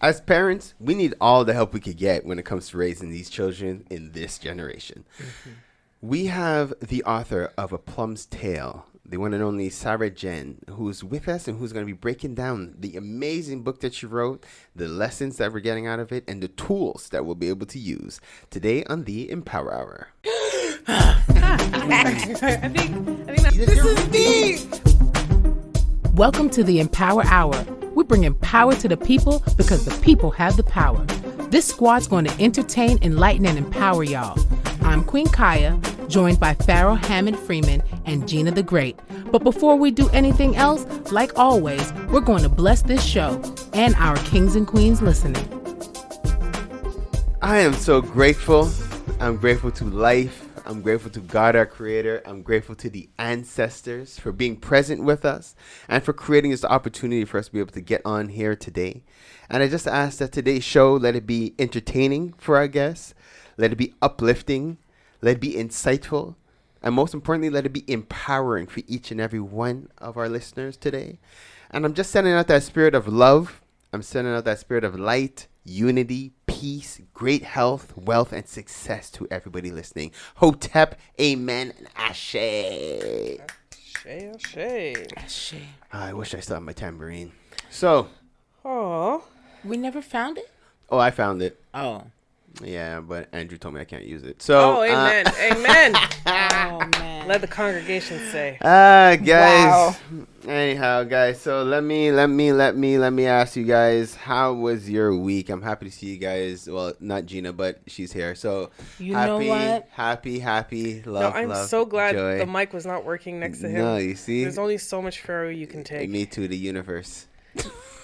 as parents, we need all the help we could get when it comes to raising these children in this generation. Mm-hmm. We have the author of A Plum's Tale, the one and only Saradjen, who's with us and who's going to be breaking down the amazing book that she wrote, the lessons that we're getting out of it, and the tools that we'll be able to use today on the Empower Hour. I think this is me. Welcome to the Empower Hour. We bring power to the people because the people have the power. This squad's going to entertain, enlighten, and empower y'all. I'm Queen Kaya, joined by Pharaoh Hammond Freeman and Gina the Great. But before we do anything else, like always, we're going to bless this show and our kings and queens listening. I am so grateful. I'm grateful to life. I'm grateful to God, our creator. I'm grateful to the ancestors for being present with us and for creating this opportunity for us to be able to get on here today. And I just ask that today's show, let it be entertaining for our guests. Let it be uplifting. Let it be insightful. And most importantly, let it be empowering for each and every one of our listeners today. And I'm just sending out that spirit of love. I'm sending out that spirit of light, unity, peace, great health, wealth, and success to everybody listening. Hotep, amen, and ashe. Ashe. I wish I still had my tambourine. So. Oh. We never found it? Oh, I found it. Oh. Yeah, but Andrew told me I can't use it. So, amen. Amen. Oh, man. Let the congregation say. Guys. Wow. Anyhow, guys. So let me ask you guys, how was your week? I'm happy to see you guys. Well, not Gina, but she's here. So you happy, know what? Happy, love, I'm love, so glad joy. the mic was not working next to him. No, you see? There's only so much Pharaoh you can take. Me too, the universe.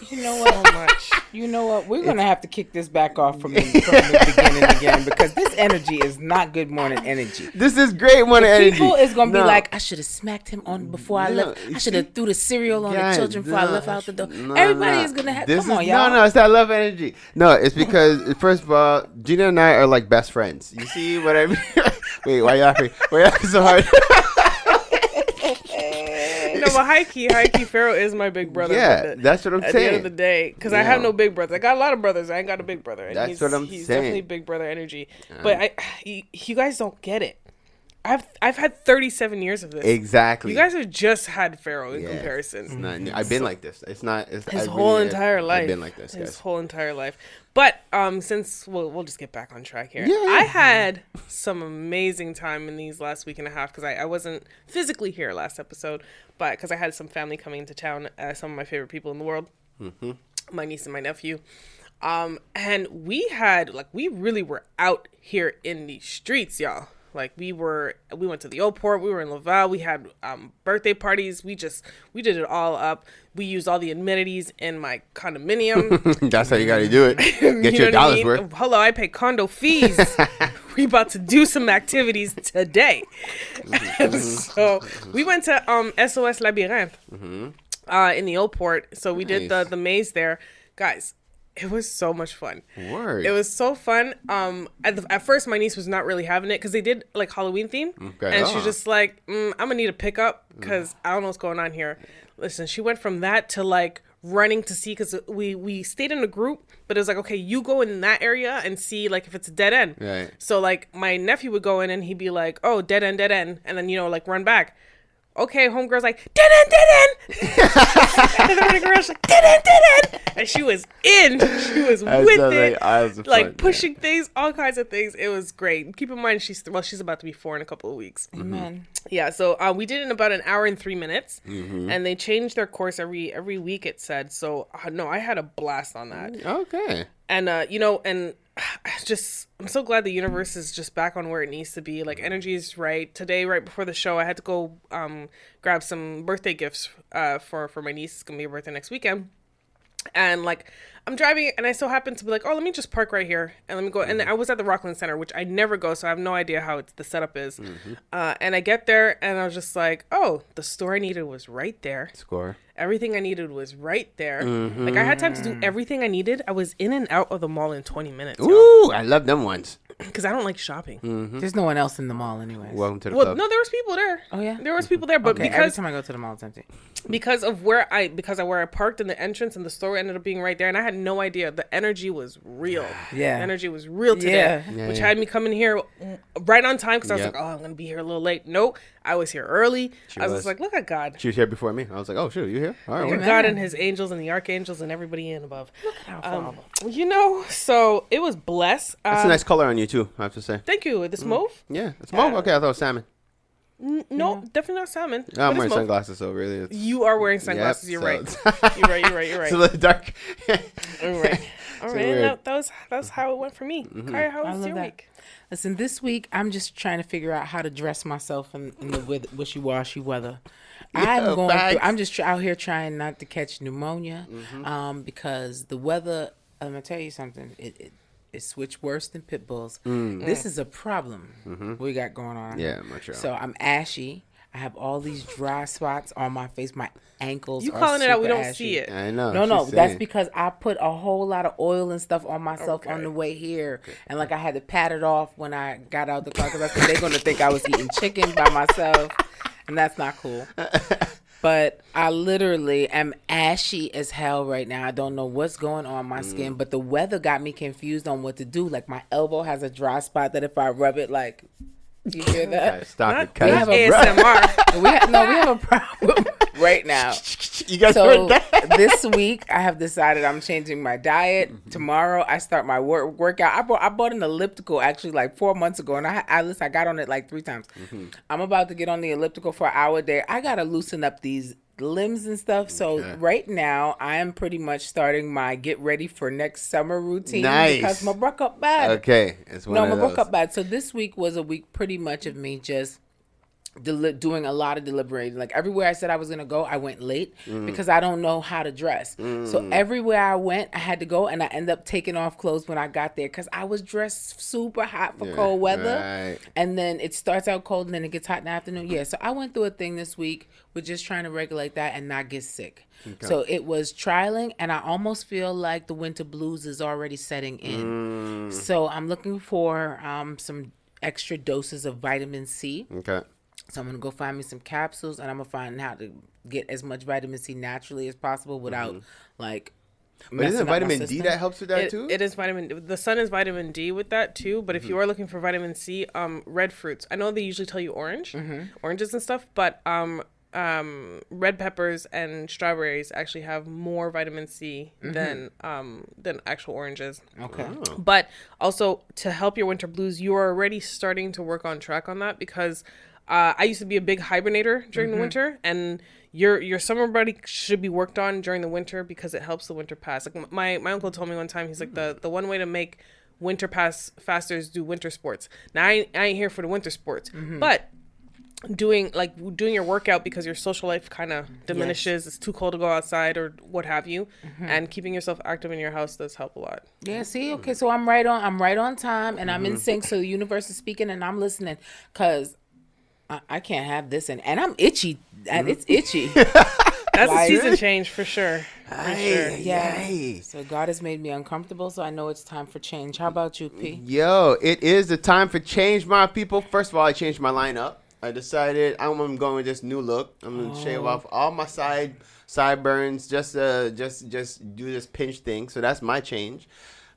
You know what? So much. You know what? We're going to have to kick this back off from the beginning again because this energy is not good morning energy. This is great morning energy. People is going to be like, I should have smacked him on before I left. I should have threw the cereal on the children before I left out the door. Everybody is going to have, come on, y'all. No, it's that love energy. No, it's because, first of all, Gina and I are like best friends. You see what I mean? Wait, why are you laughing? Why are you laughing so hard? No, but high key, Pharaoh is my big brother. Yeah, that's what I'm saying. At the end of the day, because I have no big brother. I got a lot of brothers. I ain't got a big brother. And that's what I'm saying. He's definitely big brother energy. But you guys don't get it. I've had 37 years of this. Exactly. You guys have just had Pharaoh in comparison. I've been like this. It's not. It's his whole entire life. I've been like this, guys. His whole entire life. But since we'll just get back on track here. Yeah. I had some amazing time in these last week and a half because I wasn't physically here last episode, but because I had some family coming into town, some of my favorite people in the world, my niece and my nephew. And we really were out here in the streets, y'all. Like we went to the old port, we were in Laval, we had birthday parties, we did it all up. We used all the amenities in my condominium. That's how you gotta do it. Get your dollars worth. Hello, I pay condo fees. We about to do some activities today. So we went to SOS Labyrinthe in the old port. So we did the maze there. Guys, it was so much fun. Word. It was so fun. At first, my niece was not really having it because they did like Halloween theme, and she's just like, "I'm gonna need a pickup because I don't know what's going on here." Listen, she went from that to like running to see because we stayed in a group, but it was like, okay, you go in that area and see like if it's a dead end. Right. So like my nephew would go in and he'd be like, "Oh, dead end," and then like run back. Okay, homegirl's like, dead end. And then the girl's like, dead end. And she was in. She was with it. Like pushing things, all kinds of things. It was great. Keep in mind, she's about to be 4 in a couple of weeks. Amen. Yeah, so we did it in about an hour and 3 minutes. And they changed their course every week, it said. So, no, I had a blast on that. Okay. And, I'm so glad the universe is just back on where it needs to be. Like, energy is right. Today, right before the show, I had to go grab some birthday gifts for my niece. It's going to be her birthday next weekend. And, like, I'm driving, and I so happen to be like, oh, let me just park right here, and let me go. And I was at the Rockland Center, which I never go, so I have no idea how the setup is. And I get there, and I was just like, oh, the store I needed was right there. Score. Everything I needed was right there. Like, I had time to do everything I needed. I was in and out of the mall in 20 minutes. Ooh, I love them ones. because I don't like shopping. There's no one else in the mall anyways. Welcome to the Well, club. no, there was people there. Oh, yeah? There was people there, but Okay, every because time I go to the mall, it's empty. because of where I parked in the entrance and the store ended up being right there, and I had no idea. The energy was real. Yeah. The energy was real today, Yeah. which had me coming here right on time because I was Yep. like, oh, I'm gonna be here a little late. Nope, I was here early. I was was. just like, look at God. She was here before me. I was like, oh, shoot, you here? All right. Look well. at God and his angels and the archangels and everybody in above. Look at how far. You know, so it was blessed. That's a nice color on you, too, I have to say. Thank you. This mauve? Yeah. It's mauve? Okay, I thought it was salmon. No, definitely not salmon. I'm but it's wearing mauve. sunglasses, so really it's... You are wearing sunglasses. Yep, You're right. so- You're right. It's a little dark. All right. All So right. weird. That was how it went for me. Kaya, how I was love your that. week? Listen, this week I'm just trying to figure out how to dress myself in the wishy-washy weather. I'm just out here trying not to catch pneumonia, because the weather. I'm gonna tell you something. It switched worse than pit bulls. This is a problem we got going on. Yeah, much sure. So I'm ashy. I have all these dry spots on my face. My ankles. You are calling it out? We super don't ashy. see it. I know. No, she's that's saying. because I put a whole lot of oil and stuff on myself on the way here. And like I had to pat it off when I got out the car because I said they're going to think I was eating chicken by myself. And that's not cool. But I literally am ashy as hell right now. I don't know what's going on my skin. But the weather got me confused on what to do. Like my elbow has a dry spot that if I rub it, like... You hear that? Stop Not it. Cut not it. ASMR. we have a problem right now. You guys So heard that? this week I have decided I'm changing my diet. Tomorrow I start my workout. I bought an elliptical actually like 4 months ago, and I got on it like 3 times. I'm about to get on the elliptical for an hour a day. I gotta loosen up these limbs and stuff. So right now I am pretty much starting my get ready for next summer routine. Nice. Because my broke up bad. Okay. It's one No, of my those. broke up bad. So this week was a week pretty much of me just doing a lot of deliberating. Like everywhere I said I was going to go, I went late because I don't know how to dress. So everywhere I went, I had to go, and I ended up taking off clothes when I got there because I was dressed super hot for cold weather. Right. And then it starts out cold and then it gets hot in the afternoon. Yeah, so I went through a thing this week with just trying to regulate that and not get sick. Okay. So it was trialing, and I almost feel like the winter blues is already setting in. So I'm looking for some extra doses of vitamin C. Okay. So I'm going to go find me some capsules, and I'm going to find how to get as much vitamin C naturally as possible without, like, But isn't messing it up my vitamin D system. that helps with that too? It is vitamin. The sun is vitamin D with that too. But if you are looking for vitamin C, red fruits. I know they usually tell you oranges and stuff, but red peppers and strawberries actually have more vitamin C than actual oranges. Okay. Oh. But also to help your winter blues, you are already starting to work on track on that because I used to be a big hibernator during the winter, and your summer body should be worked on during the winter because it helps the winter pass. Like my uncle told me one time, he's like the one way to make winter pass faster is do winter sports. Now I ain't here for the winter sports, but doing your workout because your social life kind of diminishes. It's too cold to go outside or what have you, and keeping yourself active in your house does help a lot. Yeah, see, okay, so I'm right on time, and I'm in sync, so the universe is speaking, and I'm listening, because I can't have this, and I'm itchy, and it's itchy. That's a Like- season change for sure. Yeah. So God has made me uncomfortable, so I know it's time for change. How about you, P? Yo, it is the time for change, my people. First of all, I changed my lineup. I decided I'm going with this new look. I'm gonna shave off all my sideburns, just do this pinch thing. So that's my change.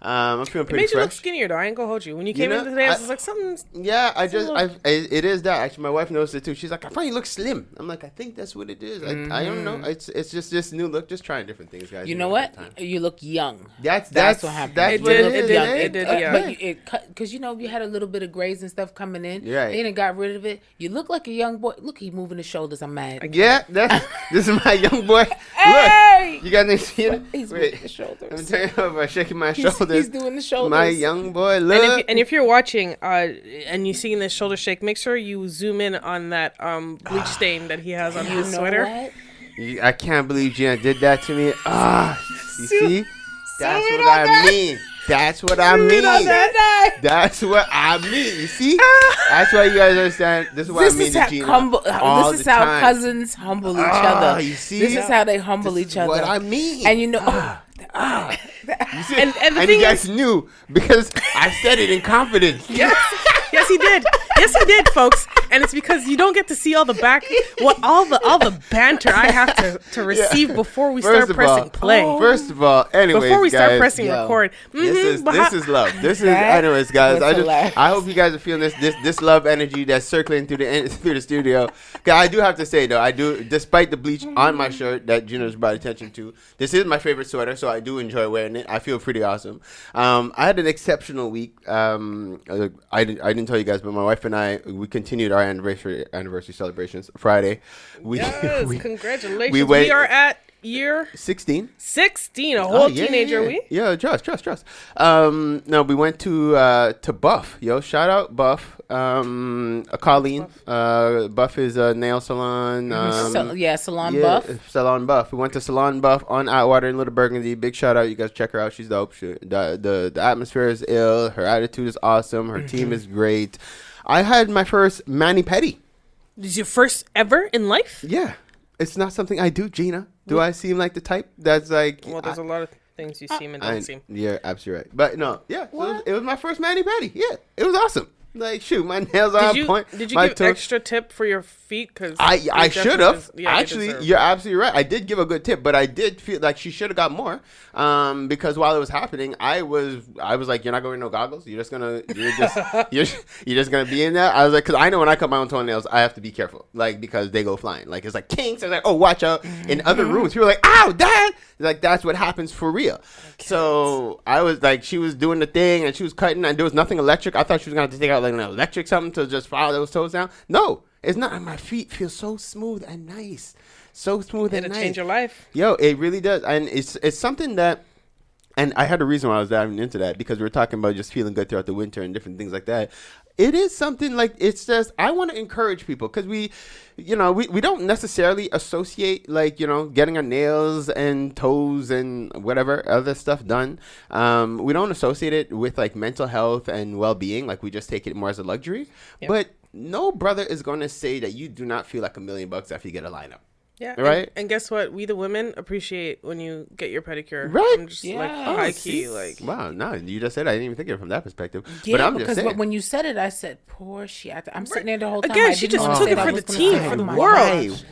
I'm feeling It pretty made you look fresh. skinnier, though. I ain't gonna hold you. When you came know, in today, I I- was like, something's... Yeah, little- it is that. Actually, my wife noticed it too. She's like, I find you look slim. I'm like, I think that's what it is. I don't know. It's just this new look. Just trying different things, guys. You know what? You look young. That's what happened. That's It what did, it it is. did, eh? it did, yeah. But it cut, because, you know, you had a little bit of grays and stuff coming in. Right. They done got rid of it. You look like a young boy. Look, he's moving his shoulders. I'm mad. Yeah, this is my young boy. Hey! Look, you guys didn't see it? He's Wait, moving his shoulders. I'm telling you about shaking my He's shoulders. doing the shoulders. My young boy, look. And if you're watching and you seeing this shoulder shake, make sure you zoom in on that bleach stain that he has on his You know sweater. what? I can't believe Gina did that to me. You see? That's Zoom what in on I that. mean. That's what I mean. That's what I mean. You see? That's why you guys understand. This is what This I mean is to how Gina. all this is the how time. cousins humble each other. You see? This is how they humble This each is other. what I mean. And you know, You see? And the and thing you guys knew because I said it in confidence. Yes, he did. Yes, he did, folks. And it's because you don't get to see all the all the banter I have to receive before we start pressing play. First of all, anyways, before we start guys, pressing record. this is love. This is, anyways, guys. I hope you guys are feeling this love energy that's circling through the studio. I do have to say though, despite the bleach on my shirt that Gino's brought attention to, this is my favorite sweater, so I do enjoy wearing it. I feel pretty awesome. I had an exceptional week. I didn't tell you guys, but my wife and I, we continued our anniversary celebrations Friday. Congratulations. We are at year 16. 16, a whole teenager. Yeah, trust. No, we went to Buff. Yo, shout out Buff. Colleen. Buff is a nail salon. Salon Buff. Salon Buff. We went to Salon Buff on Atwater in Little Burgundy. Big shout out. You guys check her out. She's dope. The atmosphere is ill. Her attitude is awesome. Her team is great. I had my first mani-pedi. This is your first ever in life? Yeah. It's not something I do, Gina. Do I seem like the type that's like... Well, there's a lot of things you seem and don't seem. You're absolutely right. But no, yeah. So it was my first mani-pedi. Yeah. It was awesome. Like, shoot, my nails are on point. Did you give extra tip for your feet? Cause I should have. Actually, you're absolutely right. I did give a good tip, but I did feel like she should have got more. Because while it was happening, I was like, you're not going to no goggles. You're just gonna be in there. I was like, because I know when I cut my own toenails, I have to be careful, like because they go flying. Like it's like kinks. I was like, oh, watch out. In other rooms, people are like, ow, Dad. Like that's what happens for real. So I was like, she was doing the thing and she was cutting, and there was nothing electric. I thought she was gonna have to take out like an electric something to just file those toes down. No, it's not. My feet feel so smooth and nice. So smooth and nice. It'll change your life. Yo, it really does. And it's something that, and I had a reason why I was diving into that, because we were talking about just feeling good throughout the winter and different things like that. It is something like, it's just, I want to encourage people, because we don't necessarily associate like, getting our nails and toes and whatever other stuff done. We don't associate it with like mental health and well-being. Like we just take it more as a luxury. Yep. But no brother is going to say that you do not feel like $1 million after you get a lineup. Yeah. Right. And guess what? We the women appreciate when you get your pedicure. Right. I'm just like high key. Like, wow. No, you just said it. I didn't even think of it from that perspective. Yeah, but I'm because just saying. when you said it, I said, poor shit. I'm sitting there the whole time. Again, she just took it for the team, for the world.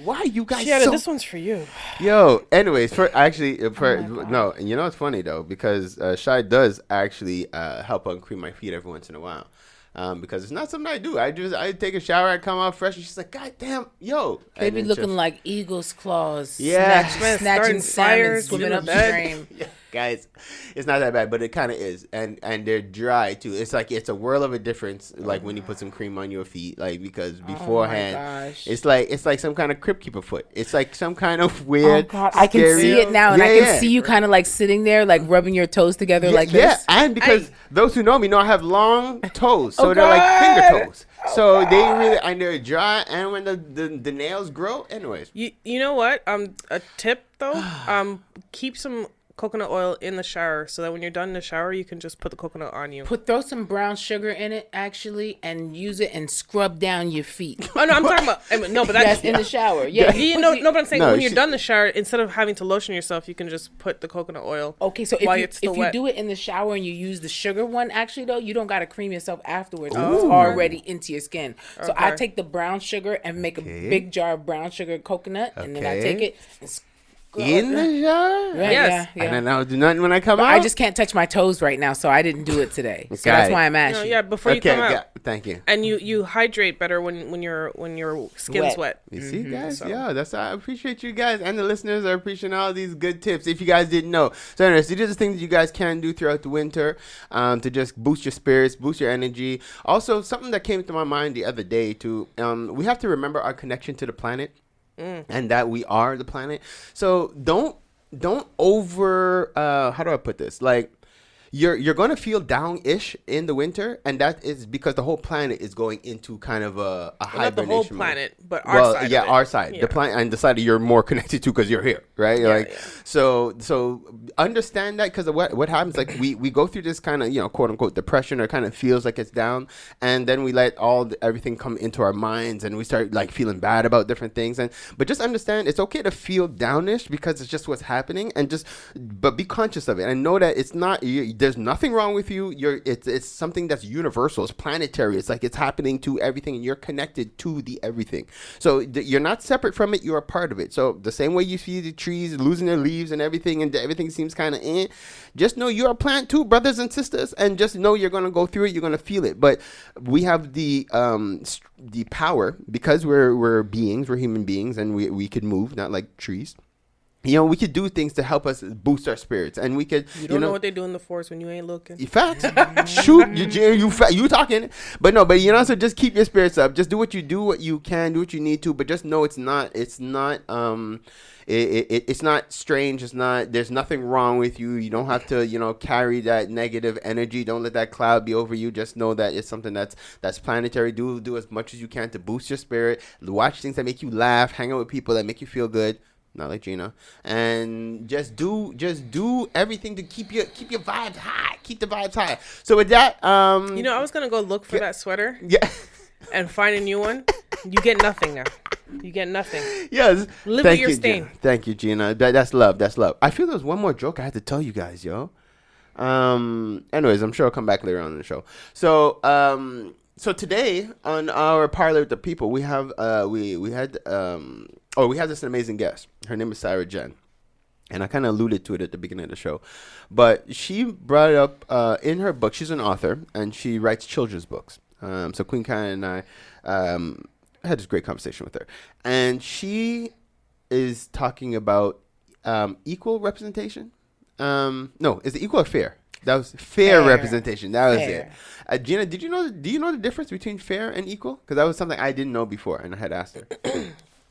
Why you guys? Shiata, this one's for you. Yo. Anyways, no, and you know it's funny though, because Shy does actually help uncream my feet every once in a while. Because it's not something I do. I take a shower, I come out fresh, and she's like, God damn, yo. They be looking like eagle's claws. Yeah. Snatching salmon, swimming upstream. Yeah. Guys, it's not that bad, but it kind of is. And they're dry, too. It's like, it's a world of a difference, like, when you put some cream on your feet. Like, because beforehand, it's like some kind of Crypt Keeper foot. It's like some kind of weird, I can see it now. And I can see you kind of, like, sitting there, like, rubbing your toes together like this. Yeah, and because those who know me know I have long toes. So they're like finger toes. So they really, and they're dry, and when the nails grow, anyways. You know what? A tip, though, keep some coconut oil in the shower so that when you're done in the shower, you can just put the coconut on you. Throw some brown sugar in it, actually, and use it and scrub down your feet. Oh, no, I'm talking about, no, but that's in the shower. Yeah. But I'm saying when you're done the shower, instead of having to lotion yourself, you can just put the coconut oil. Okay, so if you do it in the shower and you use the sugar one, actually, though, you don't got to cream yourself afterwards. It's already into your skin. Okay. So I take the brown sugar and make a big jar of brown sugar coconut, and then I take it and in the shower? Yes. Yeah. And then I'll do nothing when I come out? I just can't touch my toes right now, so I didn't do it today. So that's why I'm asking. No, before you come out. Thank you. And you hydrate better when your skin's wet. You see, guys? So. Yeah, I appreciate you guys, and the listeners are appreciating all these good tips, if you guys didn't know. So anyways, these are the things that you guys can do throughout the winter to just boost your spirits, boost your energy. Also, something that came to my mind the other day, too, we have to remember our connection to the planet. And that we are the planet. So don't over how do I put this? Like you're going to feel down-ish in the winter, and that is because the whole planet is going into kind of a hibernation. Not the whole planet, but our side. Yeah, our side. Yeah. The planet and the side that you're more connected to because you're here, right? So understand that, because what happens, like we go through this kind of quote unquote depression, or kind of feels like it's down, and then we let everything come into our minds, and we start like feeling bad about different things. But just understand it's okay to feel downish, because it's just what's happening, but be conscious of it and know that it's not there's nothing wrong with you. It's something that's universal. It's planetary. It's like it's happening to everything, and you're connected to the everything. So you're not separate from it. You're a part of it. So the same way you see the trees losing their leaves and everything seems kind of just know you're a plant too, brothers and sisters, and just know you're gonna go through it. You're gonna feel it. But we have the power, because we're beings, we're human beings, and we could move, not like trees. We could do things to help us boost our spirits, and we could. You don't know what they do in the forest when you ain't looking. Facts. Shoot, you talking, but no, so just keep your spirits up. Just do what you can, do what you need to, but just know it's not strange. There's nothing wrong with you. You don't have to, carry that negative energy. Don't let that cloud be over you. Just know that it's something that's planetary. Do as much as you can to boost your spirit. Watch things that make you laugh. Hang out with people that make you feel good. Not like Gina. And just do everything to keep your vibes high. Keep the vibes high. So with that, I was gonna go look for that sweater. Yeah. And find a new one. You get nothing now. You get nothing. Yes. Live with your stain. Gina. Thank you, Gina. That's love. That's love. I feel there's one more joke I had to tell you guys, yo. Anyways, I'm sure I'll come back later on in the show. So today on our Parlor with the People, we have we had this amazing guest. Her name is Saradjen, and I kind of alluded to it at the beginning of the show, but she brought it up in her book. She's an author, and she writes children's books. So Queen Kaya and I had this great conversation with her, and she is talking about equal representation. No, is it equal or fair? That was fair representation. That was fair. It. Gina, do you know the difference between fair and equal? Because that was something I didn't know before, and I had asked her.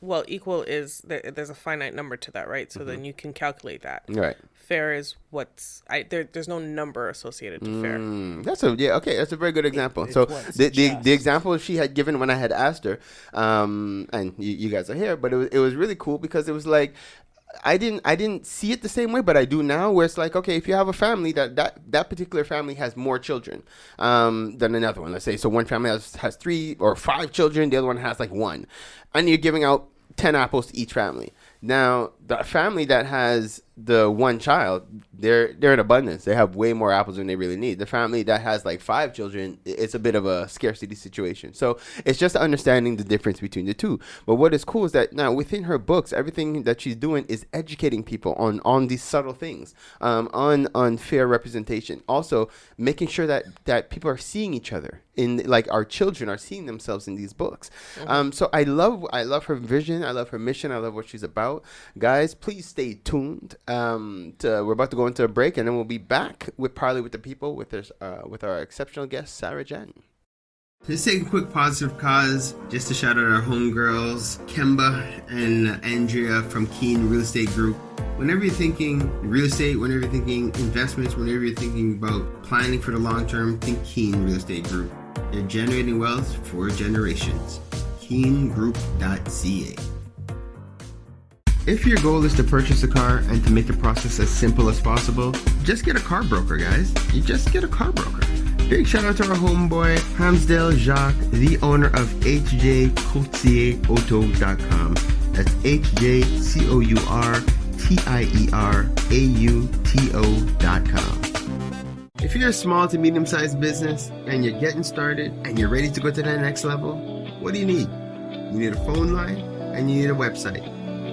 Well, equal is there's a finite number to that, right? So then you can calculate that. Right. Fair is there's no number associated to fair. That's a very good example. So the example she had given when I had asked her, and you guys are here, but it was really cool because it was like, I didn't see it the same way, but I do now, where it's like, okay, if you have a family that particular family has more children than another one, let's say, so one family has 3 or 5 children, the other one has like 1, and you're giving out 10 apples to each family. Now, the family that has the 1 child, they're in abundance. They have way more apples than they really need. The family that has like 5 children, it's a bit of a scarcity situation. So it's just understanding the difference between the two. But what is cool is that now within her books, everything that she's doing is educating people on these subtle things, on fair representation. Also making sure that people are seeing each other, in like our children are seeing themselves in these books. So I love her vision. I love her mission. I love what she's about. Guys, please stay tuned. We're about to go into a break, and then we'll be back with Parley with the People with our exceptional guest, Saradjen. Let's take a quick positive cause just to shout out our homegirls, Kemba and Andrea from Keen Real Estate Group. Whenever you're thinking real estate, whenever you're thinking investments, whenever you're thinking about planning for the long term, think Keen Real Estate Group. They're generating wealth for generations. KeenGroup.ca. If your goal is to purchase a car and to make the process as simple as possible, just get a car broker, guys. You just get a car broker. Big shout out to our homeboy, Hamsdale Jacques, the owner of HJCourtierAuto.com. That's HJCourtierAuto.com. If you're a small to medium-sized business and you're getting started and you're ready to go to that next level, what do you need? You need a phone line and you need a website.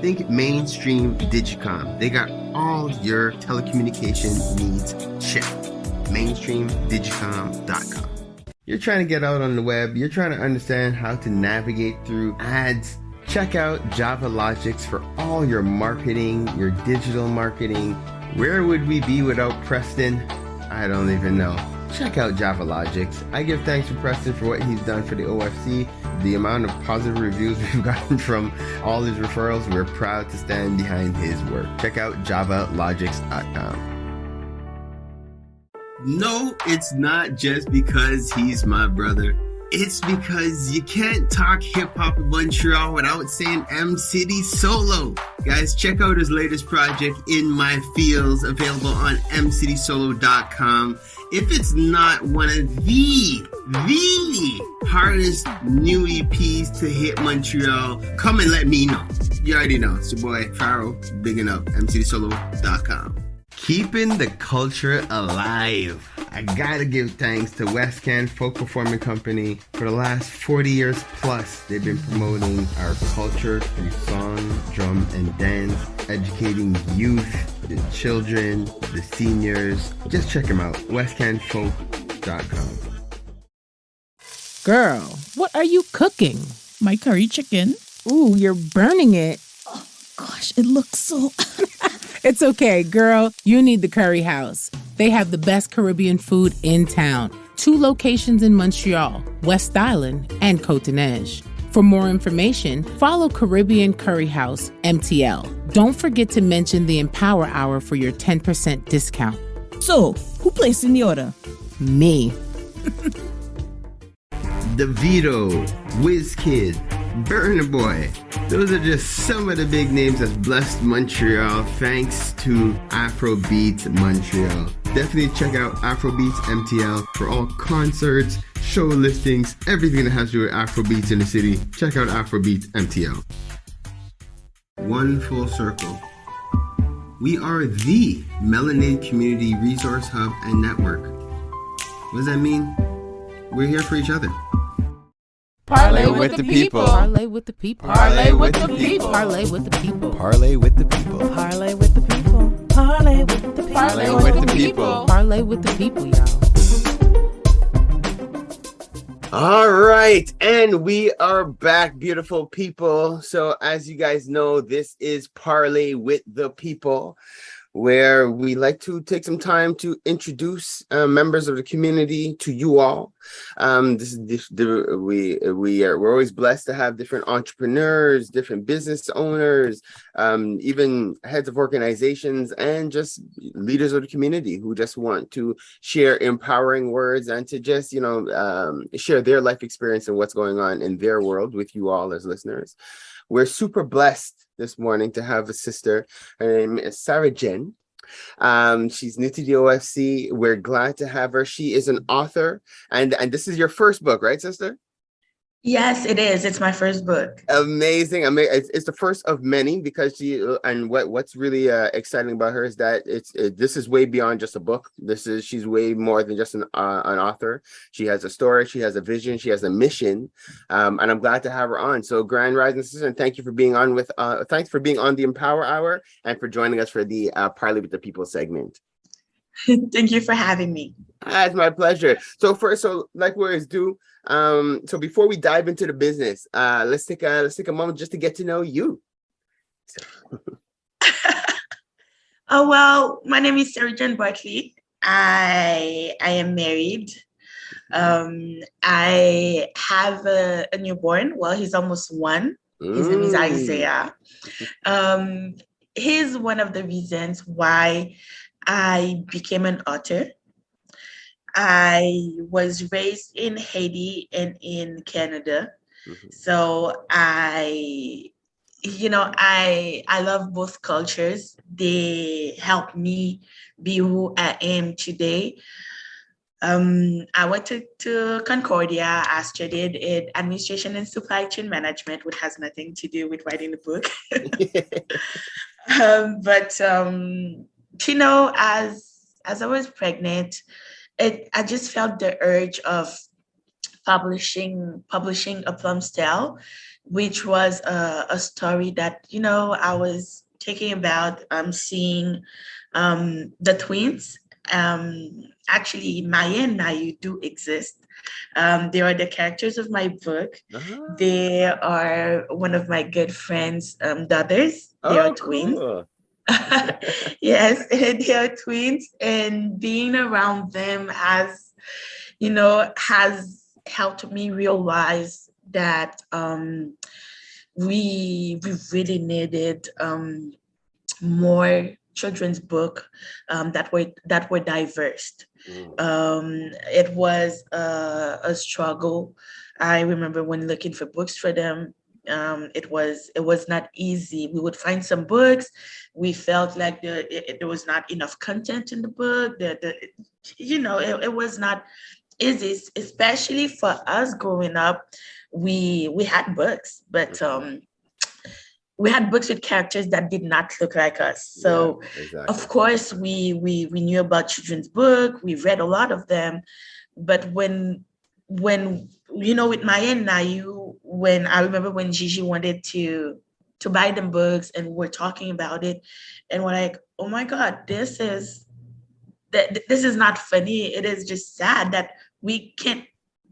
Think Mainstream Digicom. They got all your telecommunication needs checked. MainstreamDigicom.com. You're trying to get out on the web. You're trying to understand how to navigate through ads. Check out Java Logics for all your marketing, your digital marketing. Where would we be without Preston? I don't even know. Check out Java Logics. I give thanks to Preston for what he's done for the OFC. The amount of positive reviews we've gotten from all his referrals, we're proud to stand behind his work. Check out javalogics.com. No, it's not just because he's my brother. It's because you can't talk hip-hop in Montreal without saying M City Solo. Guys, check out his latest project, In My Fields, available on mcitysolo.com. If it's not one of the hardest new EPs to hit Montreal, come and let me know. You already know. It's your boy, Pharaoh, bigging up mcitysolo.com. Keeping the culture alive. I gotta give thanks to West Can Folk Performing Company. For the last 40 years plus, they've been promoting our culture through song, drum, and dance, educating youth, the children, the seniors. Just check them out, westcanfolk.com. Girl, what are you cooking? My curry chicken. Ooh, you're burning it. Gosh, it looks so... It's okay, girl. You need the Curry House. They have the best Caribbean food in town. 2 locations in Montreal, West Island, and Côte-de-Neige. For more information, follow Caribbean Curry House, MTL. Don't forget to mention the Empower Hour for your 10% discount. So, who placed in the order? Me. DeVito, WizKid, Burna Boy. Those are just some of the big names that's blessed Montreal thanks to Afrobeats Montreal. Definitely check out Afrobeats MTL for all concerts, show listings, everything that has to do with Afrobeats in the city. Check out Afrobeats MTL. One full circle. We are the Melanated Community Resource Hub and Network. What does that mean? We're here for each other. Parlay with the people. Parlay with the people. Parlay with the people. Parlay with the people. Parlay with the people. Parlay with the people. Parlay with the people. Parlay with the people. Parlay with the people, y'all. All right, and we are back, beautiful people. So as you guys know, this is Parlay with the People, where we like to take some time to introduce members of the community to you all. We're always blessed to have different entrepreneurs, different business owners, even heads of organizations, and just leaders of the community who just want to share empowering words and to just, share their life experience and what's going on in their world with you all as listeners. We're super blessed this morning to have a sister. Her name is Saradjen. She's new to the OFC. We're glad to have her. She is an author, and this is your first book, right, sister? Yes, it is. It's my first book. Amazing. It's the first of many because what's really exciting about her is that this is way beyond just a book. She's way more than just an author. She has a story, she has a vision, she has a mission, and I'm glad to have her on. So, Grand Rising sister, and thank you for being on thanks for being on the Empower Hour and for joining us for the Parlay with the People segment. Thank you for having me. It's my pleasure. So like we always do, so before we dive into the business, let's take a moment just to get to know you. Oh, well, my name is Saradjen Bartley. I am married. I have a newborn. Well, he's almost 1. His name is Isaiah. He's one of the reasons why I became an author. I was raised in Haiti and in Canada. Mm-hmm. So I love both cultures. They help me be who I am today. I went to Concordia. I studied in administration and supply chain management, which has nothing to do with writing the book. As I was pregnant, I just felt the urge of publishing a Plum Style, which was a story that, I was thinking about seeing the twins. Actually, Maya and Nayu do exist. They are the characters of my book. Uh-huh. They are one of my good friends' daughters. They are twins. Cool. Yes, they are twins, and being around them has helped me realize that we really needed more children's book that were diverse. It was a struggle. I remember when looking for books for them. It was not easy. We would find some books. We felt like there was not enough content in the book. It was not easy, especially for us growing up. We had books, but we had books with characters that did not look like us. So exactly. of course we knew about children's book. We read a lot of them. But when with Maya and Nayu, when I remember when Gigi wanted to buy them books and we're talking about it, and we're like, oh my God, this is not funny. It is just sad that we can't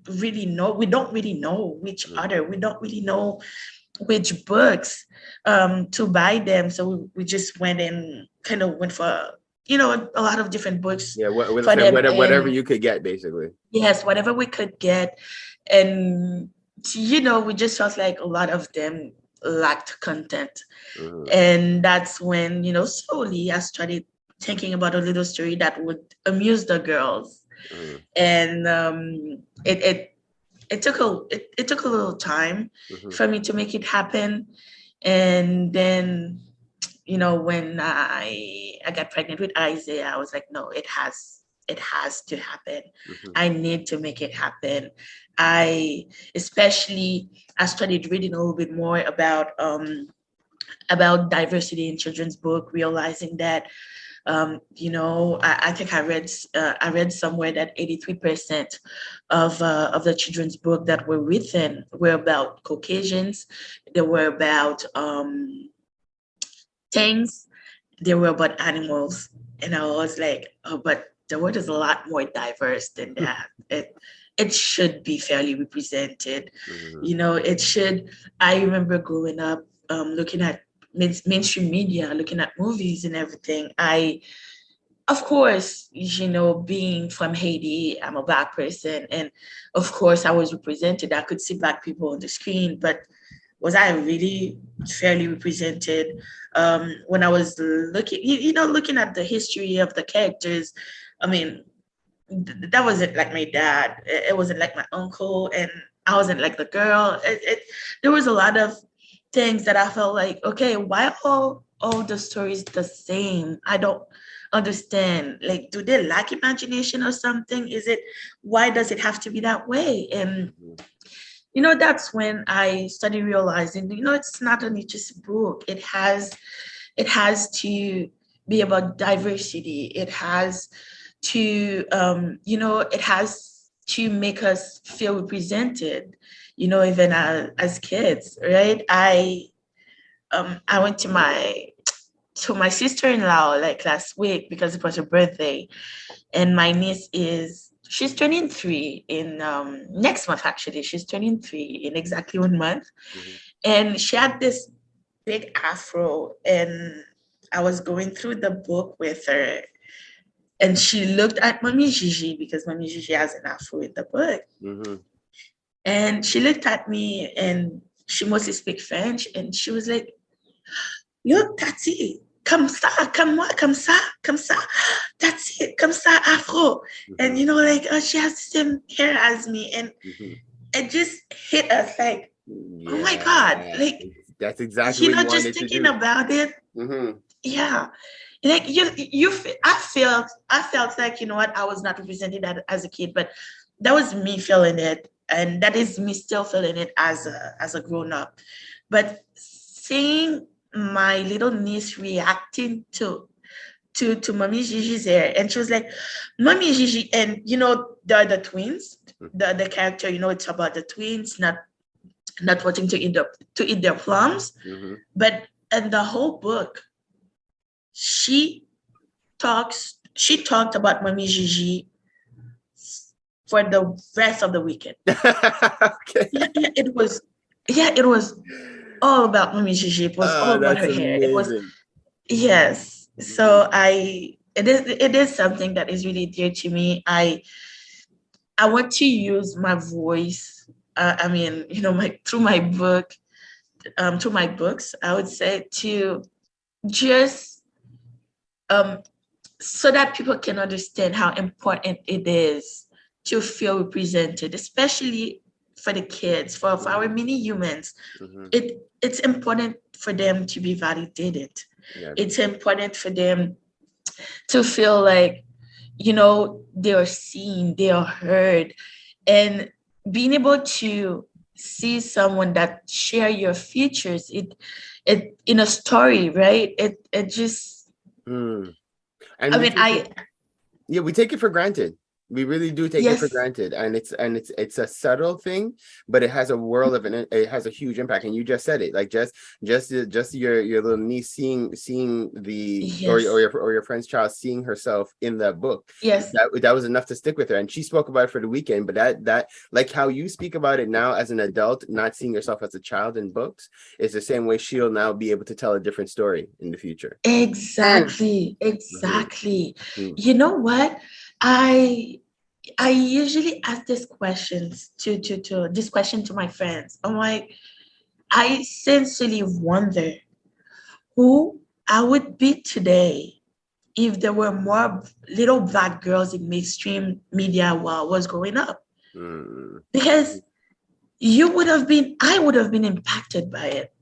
really know. We don't really know which other. We don't really know which books to buy them. So we just went and kind of went for a lot of different books. Yeah, for them, whatever you could get, basically. Yes, whatever we could get, and we just felt like a lot of them lacked content. And that's when slowly I started thinking about a little story that would amuse the girls. And it took a little time for me to make it happen. And then when I got pregnant with Isaiah, I was like, no, it has to happen. I need to make it happen. I started reading a little bit more about diversity in children's book, realizing that I think I read somewhere that 83% of the children's book that were written were about Caucasians. They were about things. They were about animals, and I was like, oh, but the world is a lot more diverse than that. It should be fairly represented. It should. I remember growing up, looking at mainstream media, looking at movies and everything. Of course, being from Haiti, I'm a Black person, and of course I was represented. I could see Black people on the screen, but was I really fairly represented? When I was looking at the history of the characters, I mean, that wasn't like my dad. It wasn't like my uncle, and I wasn't like the girl. There was a lot of things that I felt like, okay, why are all the stories the same? I don't understand. Like, do they lack imagination or something? Why does it have to be that way? And that's when I started realizing, it's not only just a book. It has to be about diversity. It has to, it has to make us feel represented, even as kids, right? I went to my sister-in-law like last week because it was her birthday, and my niece she's turning 3 in next month. Actually, she's turning 3 in exactly 1 month, and she had this big afro, and I was going through the book with her, and she looked at Mommy Gigi because Mommy Gigi has an afro in the book, and she looked at me, and she mostly speaks French, and she was like, "Yo, Tati, comme ça, comme moi, comme ça, that's it, comme ça, afro." And she has the same hair as me, and it just hit us like, oh my God, like that's exactly what you just wanted thinking to do. about it. Yeah, like I felt like, I was not represented as a kid, but that was me feeling it, and that is me still feeling it as a grown up. But seeing my little niece reacting to Mommy Gigi's hair, and she was like, "Mommy Gigi," and the twins, the character, it's about the twins not wanting to eat their plums, but in the whole book, she talked about Mommy Gigi for the rest of the weekend. Okay. It was all about Mommy Gigi. It was all about her hair. It was, yes. So it is something that is really dear to me. I want to use my voice. Through my books, I would say, to just so that people can understand how important it is to feel represented, especially for the kids, for our mini humans. It's important for them to be validated. It's important for them to feel like, they are seen, they are heard, and being able to see someone that share your features, it in a story, right? It just, Mm. And I we mean, take it, yeah, we take it for granted. We really do take it for yes, granted, and it's a subtle thing, but it has a world of it has a huge impact. And you just said it, like just your little niece seeing the yes, or your friend's child seeing herself in that book. yes, That was enough to stick with her, and she spoke about it for the weekend. But that like how you speak about it now as an adult, not seeing yourself as a child in books, is the same way she'll now be able to tell a different story in the future. exactly, Mhm. exactly. Mhm. You know what? I I usually ask these questions to this question to my friends. I'm like, I sincerely wonder who I would be today if there were more little black girls in mainstream media while I was growing up. Mhm. Because I would have been impacted by it.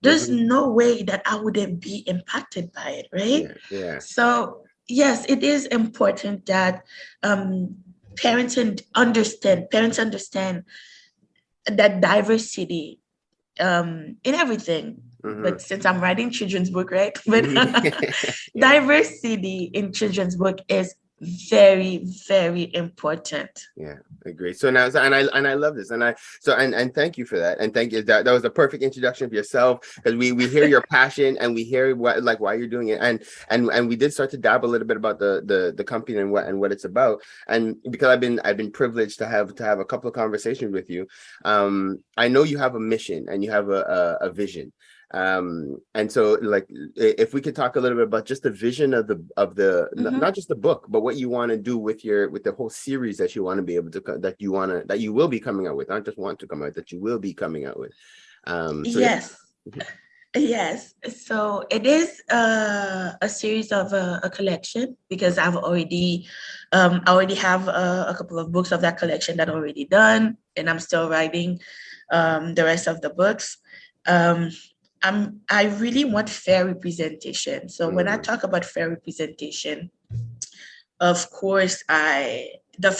There's Mhm. no way that I wouldn't be impacted by it, right? Yeah, yeah. So, yes, it is important that um, parents understand that diversity in everything. Mhm. But since I'm writing children's book, right? But Mhm. Yeah, diversity in children's book is very, very important. yeah, agree. So now, and I love this, and thank you for that, and thank you. That was a perfect introduction of yourself, because we hear your passion, and we hear what like why you're doing it, and we did start to dabble a little bit about the company and what it's about, and because I've been privileged to have a couple of conversations with you. I know you have a mission and you have a vision. And so like if we could talk a little bit about just the vision of Mhm. not just the book, but what you want to do with the whole series that you want to be able to that you will be coming out with, not just want to come out, that you will be coming out with. So yeah. Yes. Yes, so it is a series of a collection because I already have a couple of books of that collection that are already done, and I'm still writing the rest of the books. Um, I really want fair representation. So when I Mm, talk about fair representation, of course, the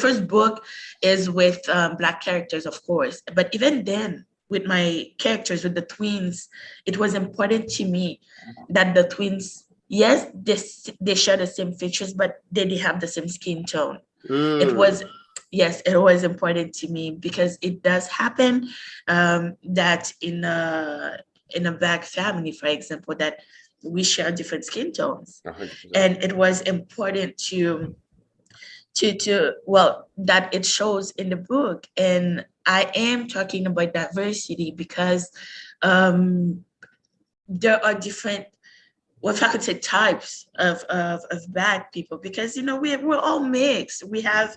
first book is with black characters, of course. But even then, with my characters, with the twins, it was important to me that the twins, yes, they share the same features, but they didn't have the same skin tone. It mm, was, yes, it was important to me because it does happen that in a black family, for example, that we share different skin tones, 100%. and it was important to well that it shows in the book. And I am talking about diversity because um there are different, well, if I could say, types of black people, because we're all mixed. We have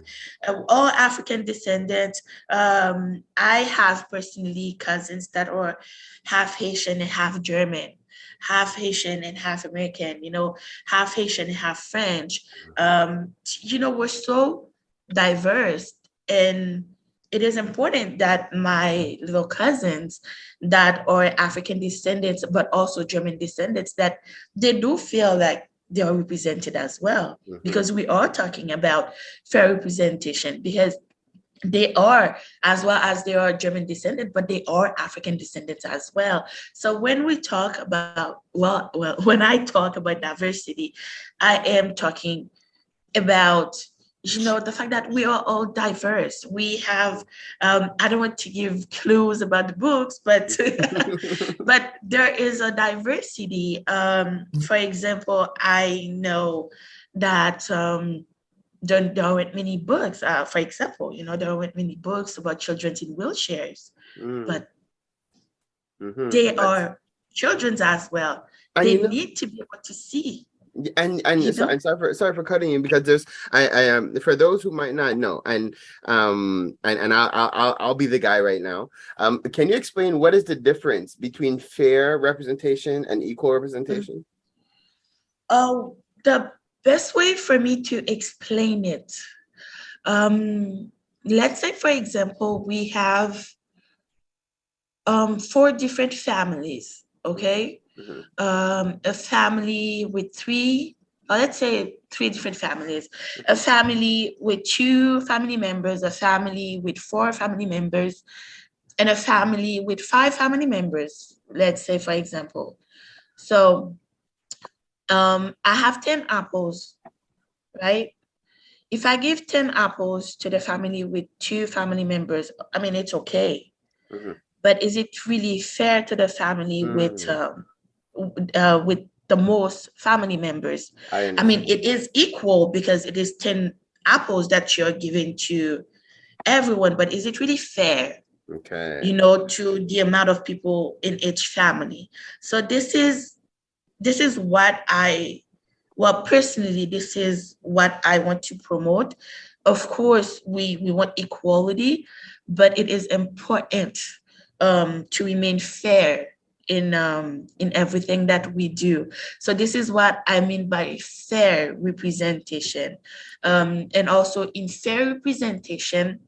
all African descendants. I have personally cousins that are half Haitian and half German, half Haitian and half American, half Haitian and half French. We're so diverse, and it is important that my little cousins that are African descendants, but also German descendants, that they do feel like they are represented as well, Mhm. because we are talking about fair representation, because they are, as well as they are German descendant, but they are African descendants as well. So when we talk about, when I talk about diversity, I am talking about the fact that we are all diverse. We have I don't want to give clues about the books, but but there is a diversity. For example, I know that there aren't many books, for example, there aren't many books about children in wheelchairs, Mm, but mhm. they are children as well. And They need to be able to see, you know sorry for cutting you, because there's I for those who might not know, and I'll be the guy right now. Can you explain what is the difference between fair representation and equal representation? Oh, the best way for me to explain it, um, let's say, for example, we have four different families, okay? Mhm. A family with three, or let's say three different families, a family with two family members, a family with four family members, and a family with five family members, let's say, for example, so I have 10 apples, right? If I give 10 apples to the family with 2 family members, I mean, it's okay. Mhm. But is it really fair to the family with the most family members? I I mean, understand. it is equal because it is 10 apples that you're giving to everyone, but is it really fair, Okay. you know, to the amount of people in each family? So this is what well, personally, this is what I want to promote. Of course, we want equality, but it is important to remain fair in everything that we do. So this is what I mean by fair representation. And also in fair representation,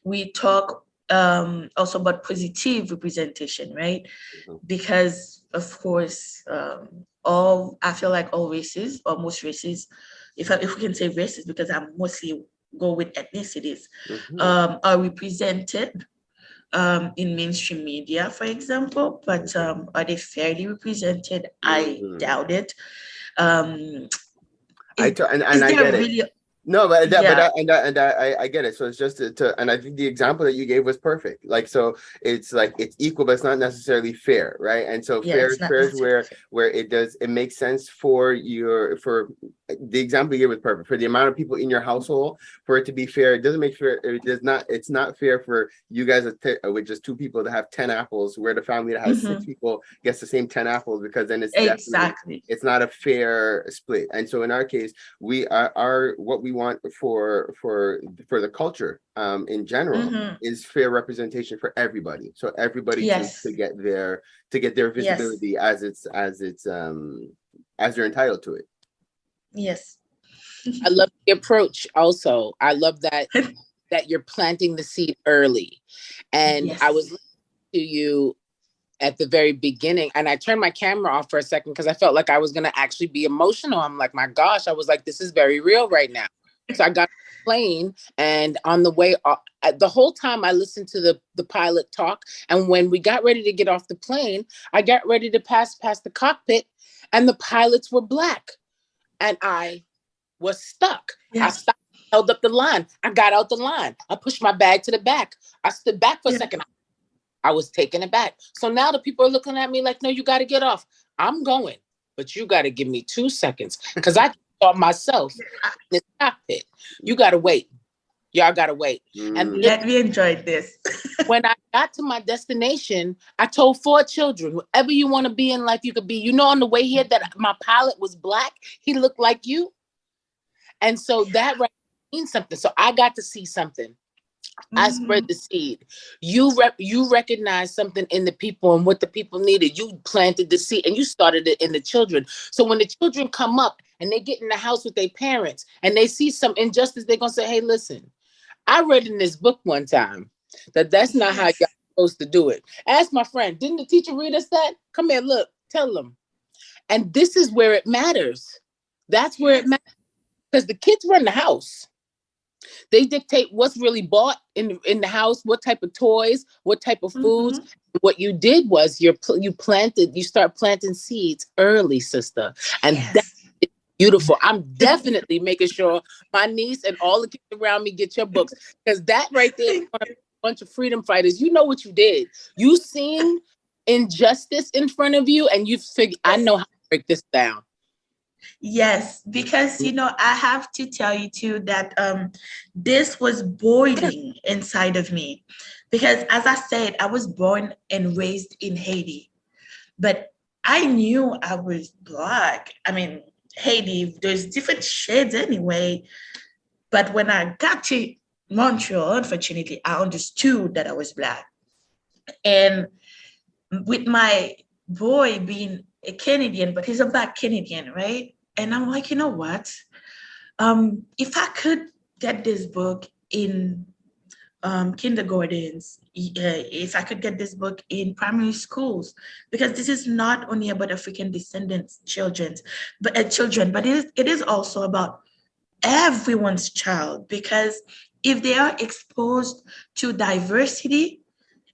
we talk also about positive representation, right? Mhm. Because of course, all I feel like all races or most races, if we can say races, because I mostly go with ethnicities, Mhm. are represented in mainstream media, for example, but are they fairly represented? I Mhm. doubt it. Um, I is, t- and is I there get it. really? No, but Yeah, I get it. So it's just and I think the example that you gave was perfect. Like, so it's like it's equal, but it's not necessarily fair, right? And so yeah, it's not fair is necessarily fair. where it makes sense for for the example you gave was perfect for the amount of people in your household for it to be fair. It doesn't make fair. It does not. It's not fair for you guys with just 2 people to have 10 apples, where the family that has 6 people gets the same 10 apples, because then it's definitely Exactly. it's not a fair split. And so in our case, we are what we want for the culture in general Mm-hmm. is fair representation for everybody, so everybody Yes. to get their Yes. visibility as they're entitled to it. Yes. I love the approach also. I love that you're planting the seed early. And I Yes. was listening to you at the very beginning, and I turned my camera off for a second because I felt like I was going to actually be emotional. I'm like, my gosh, I was like, this is very real right now. So I got on the plane, and on the way off, the whole time I listened to the pilot talk. And when we got ready to get off the plane, I got ready to pass the cockpit, and the pilots were Black. And I was stuck. I Yes. stopped, held up the line. I got out the line. I pushed my bag to the back. I stood back for a Yeah. second. I was taking it back. So now the people are looking at me like, no, you got to get off. I'm going, but you got to give me 2 seconds because I thought myself in the cockpit. You got to wait. Y'all got to wait. And Let me enjoy this. when I got to my destination, I told 4 children, whatever you want to be in life, you could be. You know, on the way here that my pilot was Black. He looked like you. And so that means something. So I got to see something. I spread the seed. You recognize something in the people and what the people needed. You planted the seed and you started it in the children. So when the children come up and they get in the house with their parents and they see some injustice, they're gonna say, hey, listen, I read in this book one time that's not how Yes. y'all supposed to do it. Ask my friend, didn't the teacher read us that? Come here, look, tell them. And this is where it matters. That's where it matters. Because the kids run the house. They dictate what's really bought in the house, what type of toys, what type of foods. Mm-hmm. What you did was you start planting seeds early, sister. And that's Yes. beautiful. I'm definitely making sure my niece and all the kids around me get your books. Because that right there is a bunch of freedom fighters. You know what you did. You seen injustice in front of you and you figured, I know how to break this down. Yes, because I have to tell you too that this was boiling inside of me. Because as I said, I was born and raised in Haiti, but I knew I was Black. I mean, Haiti, there's different shades anyway. But when I got to Montreal, unfortunately, I understood that I was Black. And with my boy being a Canadian, but he's a Black Canadian, right? And I'm like, you know what? If I could get this book in kindergartens, if I could get this book in primary schools, because this is not only about African descendants, children, but it is also about everyone's child. Because if they are exposed to diversity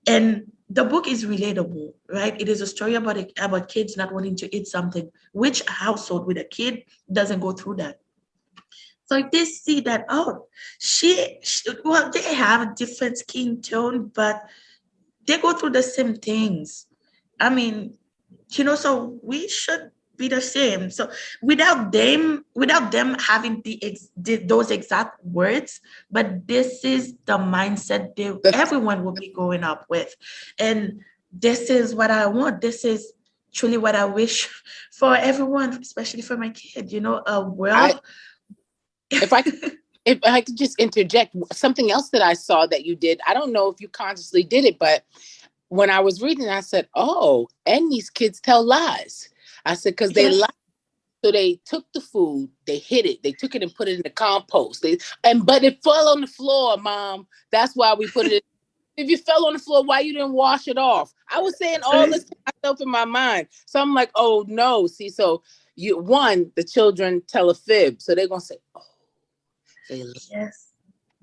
and the book is relatable, right? It is a story about kids not wanting to eat something. Which household with a kid doesn't go through that? So they see that, oh, well, they have a different skin tone, but they go through the same things. I mean, so we should be the same. So without them having those exact words, but this is the mindset everyone will be growing up with. And this is what I want. This is truly what I wish for everyone, especially for my kid, a world. If I could just interject, something else that I saw that you did, I don't know if you consciously did it, but when I was reading, I said, oh, and these kids tell lies. I said, because they lied. So they took the food, they hid it, they took it and put it in the compost. But it fell on the floor, Mom. That's why we put it in. If you fell on the floor, why you didn't wash it off? I was saying all this to myself in my mind. So I'm like, oh no. See, so the children tell a fib. So they're gonna say, oh, yes.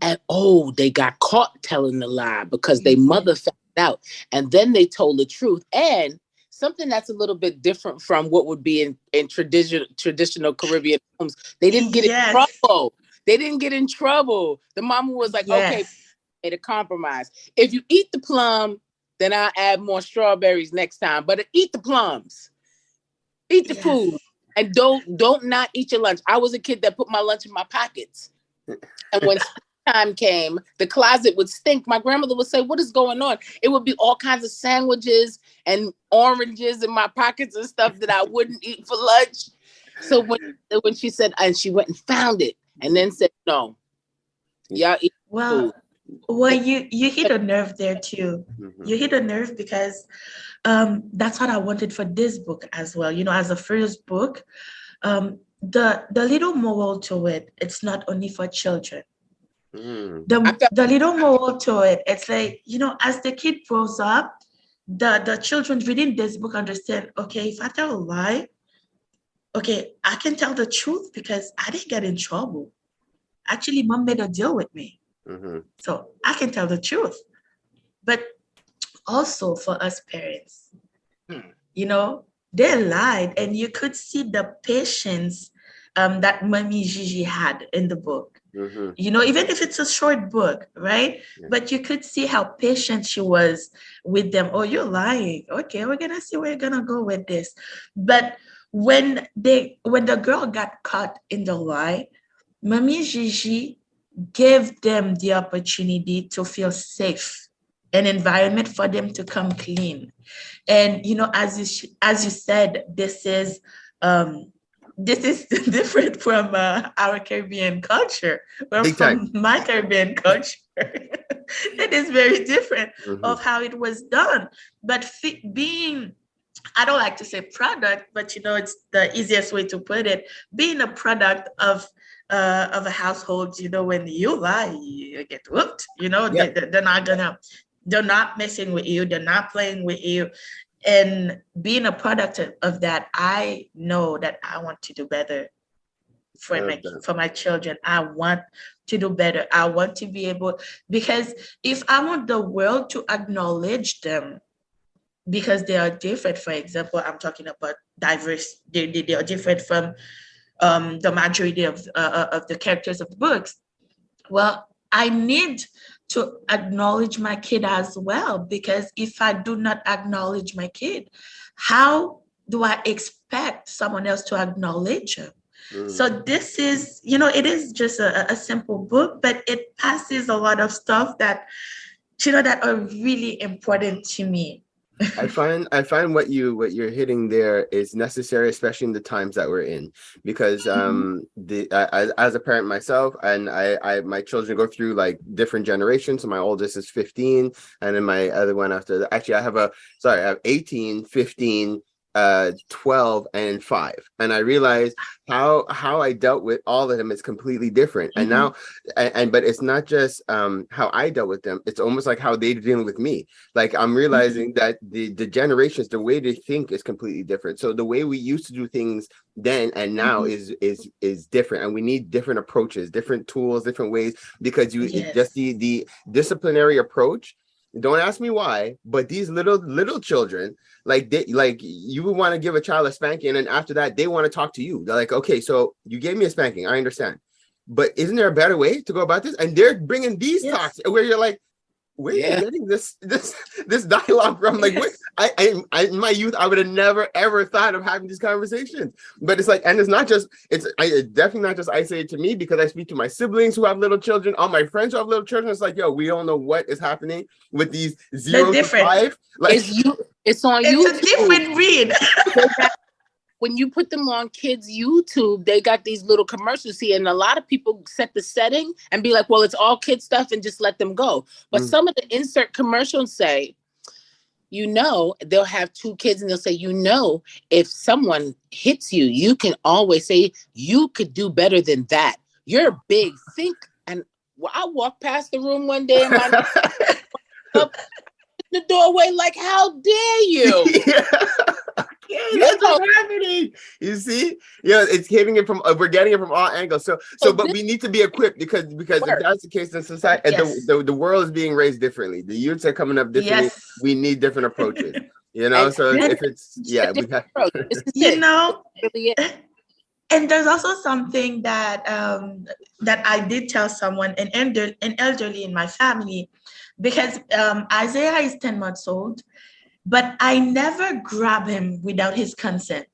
And they got caught telling the lie because their mother found out. And then they told the truth. And something that's a little bit different from what would be in traditional Caribbean homes. They didn't get in trouble. They didn't get in trouble. The mama was like, okay, made a compromise. If you eat the plum, then I'll add more strawberries next time. But eat the plums. Eat the food. And don't not eat your lunch. I was a kid that put my lunch in my pockets. And when time came, the closet would stink. My grandmother would say, what is going on? It would be all kinds of sandwiches and oranges in my pockets and stuff that I wouldn't eat for lunch. So when she said, and she went and found it and then said, no, y'all eat food. Well, you hit a nerve there too. You hit a nerve because that's what I wanted for this book as well. As a first book, the little moral to it, it's not only for children. The little moral to it, it's like, as the kid grows up, the children reading this book understand, okay, if I tell a lie, okay, I can tell the truth because I didn't get in trouble. Actually, Mom made a deal with me. So I can tell the truth. But also for us parents, they lied, and you could see the patience that Mommy Gigi had in the book. Even if it's a short book, right? But you could see how patient she was with them. Oh, you're lying. Okay, we're gonna see where you're gonna go with this. But when the girl got caught in the lie, Mommy Gigi gave them the opportunity to feel safe, an environment for them to come clean. And as you said, this is different from our Caribbean culture, or from my Caribbean culture. It is very different of how it was done. But being, I don't like to say product, but it's the easiest way to put it, being a product of a household, when you lie, you get whooped. They're not messing with you, they're not playing with you. And being a product of that, I know that I want to do better for my children. I want to do better. I want to be able, because if I want the world to acknowledge them, because they are different. For example, I'm talking about diverse. They are different from the majority of the characters of the books. Well, I need to acknowledge my kid as well, because if I do not acknowledge my kid, how do I expect someone else to acknowledge him? So this is, it is just a simple book, but it passes a lot of stuff that, that are really important to me. I find what you're hitting there is necessary, especially in the times that we're in, because as a parent myself, and my children go through like different generations. So my oldest is 15, and then my other one after that, actually I have 18, 15, 12 and 5, and I realized how I dealt with all of them is completely different. And now but it's not just how I dealt with them, it's almost like how they're dealing with me. Like I'm realizing that the generations, the way they think is completely different. So the way we used to do things then and now is different, and we need different approaches, different tools, different ways, because just the disciplinary approach Don't ask me why, but these little children, like you would want to give a child a spanking, and after that, they want to talk to you. They're like, okay, so you gave me a spanking, I understand, but isn't there a better way to go about this? And they're bringing these talks where you're like, where are you getting this dialogue from? Like, what? I in my youth, I would have never ever thought of having these conversations. But it's like, and it's definitely not just isolated to me, because I speak to my siblings who have little children, all my friends who have little children. It's like, yo, we don't know what is happening with these 0 to 5. Like, it's on it's YouTube. a different read. When you put them on kids' YouTube, they got these little commercials here, and a lot of people set the setting and be like, well, it's all kid stuff and just let them go. But some of the insert commercials say, they'll have 2 kids and they'll say, if someone hits you, you can always say, you could do better than that. You're big. Think. And I walked past the room one day and my up in the doorway like, how dare you? That's what's happening. You see, it's hitting it from. We're getting it from all angles. So, but we need to be equipped, because if that's the case, then society, the world is being raised differently. The youths are coming up differently. Yes. We need different approaches. So if it's And there's also something that that I did tell someone, an elderly in my family, because Isaiah is 10 months old. But I never grab him without his consent.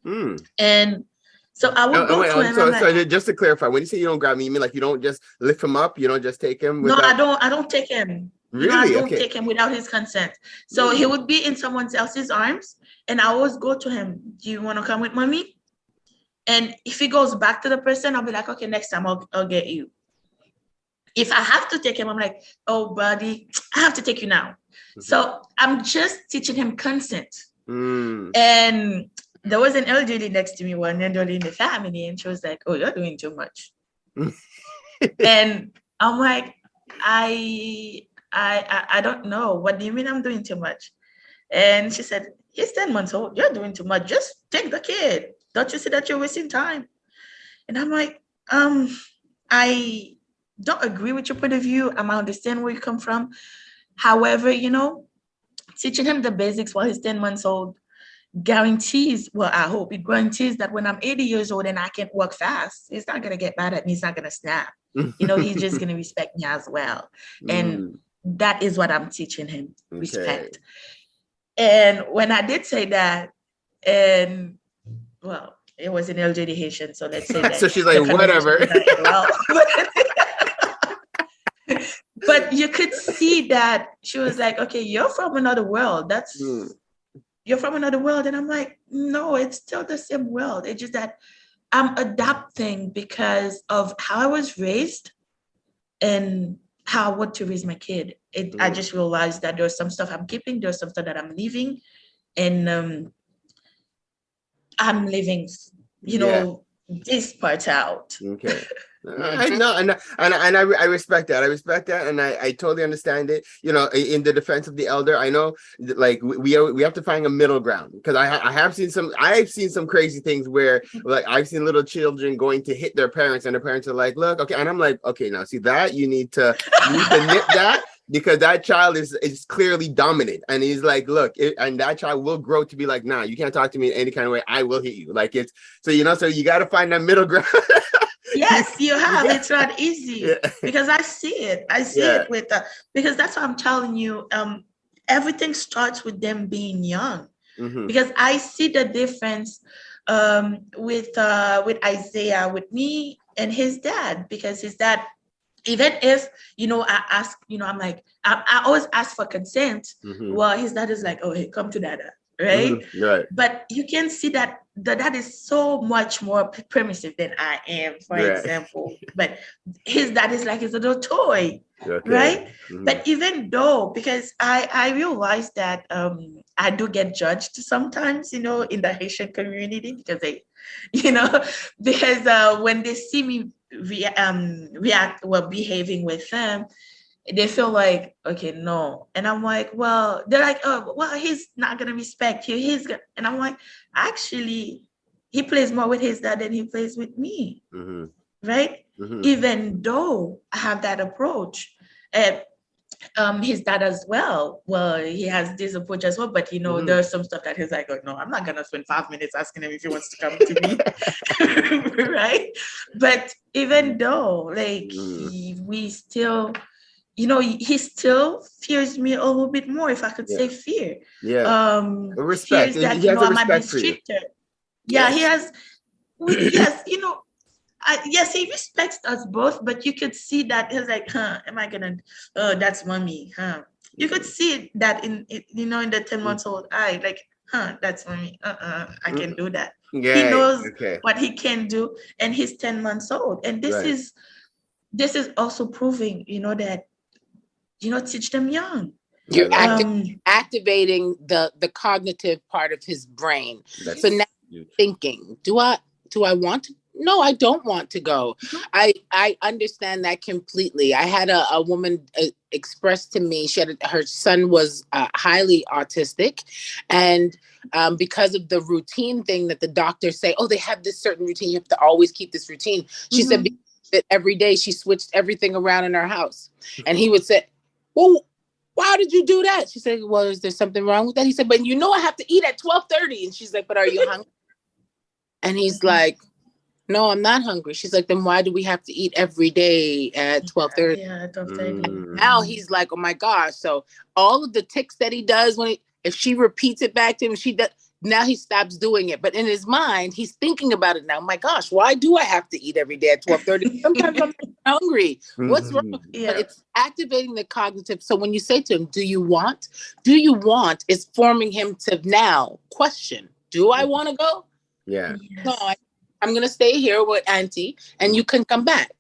And so I would go to him. So just to clarify, when you say you don't grab him, you mean like you don't just lift him up? You don't just take him? No, I don't take him. Really? I don't take him without his consent. So he would be in someone else's arms, and I always go to him. Do you want to come with mommy? And if he goes back to the person, I'll be like, okay, next time I'll get you. If I have to take him, I'm like, oh, buddy, I have to take you now. So I'm just teaching him consent. And there was an elderly next to me, one elderly in the family, and she was like, oh, you're doing too much. And I'm like, I don't know. What do you mean I'm doing too much? And she said, he's 10 months old. You're doing too much. Just take the kid. Don't you see that you're wasting time? And I'm like, I don't agree with your point of view. I understand where you come from. However, teaching him the basics while he's 10 months old guarantees, well, I hope it guarantees that when I'm 80 years old and I can walk fast, he's not going to get mad at me. He's not going to snap. He's just going to respect me as well. And that is what I'm teaching him, respect. And when I did say that, and well, it was an elderly Haitian, so let's say that. So she's like, whatever. But you could see that she was like, okay, you're from another world. You're from another world. And I'm like, no, it's still the same world. It's just that I'm adapting because of how I was raised and how I want to raise my kid. I just realized that there's some stuff I'm keeping, there's some stuff that I'm leaving. And I'm leaving, this part out. Okay. I know, and I respect that. I respect that, and I totally understand it. In the defense of the elder, I know, like we have to find a middle ground, because I've seen some crazy things where, like, I've seen little children going to hit their parents, and the parents are like, look, okay, and I'm like, okay, now see that you need to nip that. Because that child is clearly dominant, and he's like, look, and that child will grow to be like, nah, you can't talk to me in any kind of way. I will hit you. Like, it's so you got to find that middle ground. Yes, you have. It's not easy because I see it. I see it with because that's what I'm telling you. Everything starts with them being young, because I see the difference with Isaiah, with me and his dad, because his dad, even if, I ask, I'm like, I always ask for consent. Well, his dad is like, oh, hey, come to dada, right? Right. But you can see that the dad is so much more permissive than I am, for example. But his dad is like his little toy, right? But even though, because I realize that I do get judged sometimes, in the Haitian community, because they, because when they see me behaving with them, they feel like, okay, no. And I'm like, well, they're like, oh, well, he's not gonna respect you. And I'm like, actually, he plays more with his dad than he plays with me, right? Even though I have that approach. his dad as well. Well, he has this approach as well, but there's some stuff that he's like, oh no, I'm not gonna spend 5 minutes asking him if he wants to come to me, right? But even though, like, we still, he still fears me a little bit more, if I could say fear. Yeah. Respect. Fears that He has a I might be respect for you. stricter. Yeah, he Yes. has. Yes, yes, he respects us both, but you could see that he's like, am I gonna? Oh, that's mommy, huh? You could see that in the 10 months old eye, like, that's mommy. I can do that. Yeah. He knows Okay. what he can do, and he's 10 months old, and this is also proving, that teach them young. You're activating the cognitive part of his brain. So now thinking, do I want to? No, I don't want to go. I understand that completely. I had a woman express to me, her son was highly autistic, and because of the routine thing that the doctors say, oh, they have this certain routine, you have to always keep this routine. She said that every day she switched everything around in her house, and he would say, well, why did you do that? She said, well, is there something wrong with that? He said, but I have to eat at 12:30. And she's like, but are you hungry? And he's like, no, I'm not hungry. She's like, then why do we have to eat every day at 12:30? Yeah, 12:30. Now he's like, oh my gosh. So all of the tics that he does if she repeats it back to him, now he stops doing it. But in his mind, he's thinking about it now. Oh my gosh, why do I have to eat every day at 12:30? Sometimes I'm not hungry. What's wrong? Yeah. But it's activating the cognitive. So when you say to him, do you want is forming him to now question, do I want to go? Yeah. Yes. No, I'm going to stay here with Auntie and you can come back.